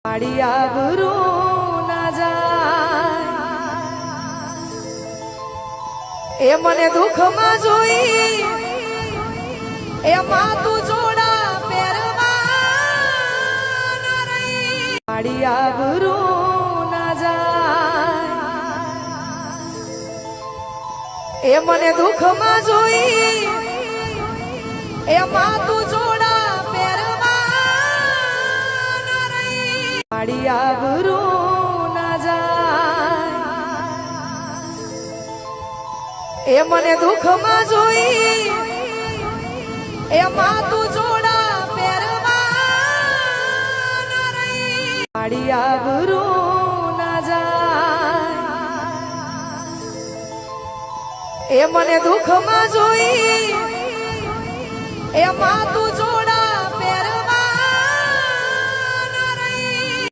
મારી આબરૂ ના જાય એ મને દુઃખમાં જોઈ એમાં તું જોડા પહેરવા ના રહી મારી આબરૂ ના જાય એ મને દુઃખમાં જોઈ એમાં તું જોડા મારી આબરૂ ના જાય એ મને દુઃખમાં જોઈ એમાં તું જોડા પહેરવા ના રહી મારી આબરૂ ના જાય એ મને દુઃખમાં જોઈ એમાં તું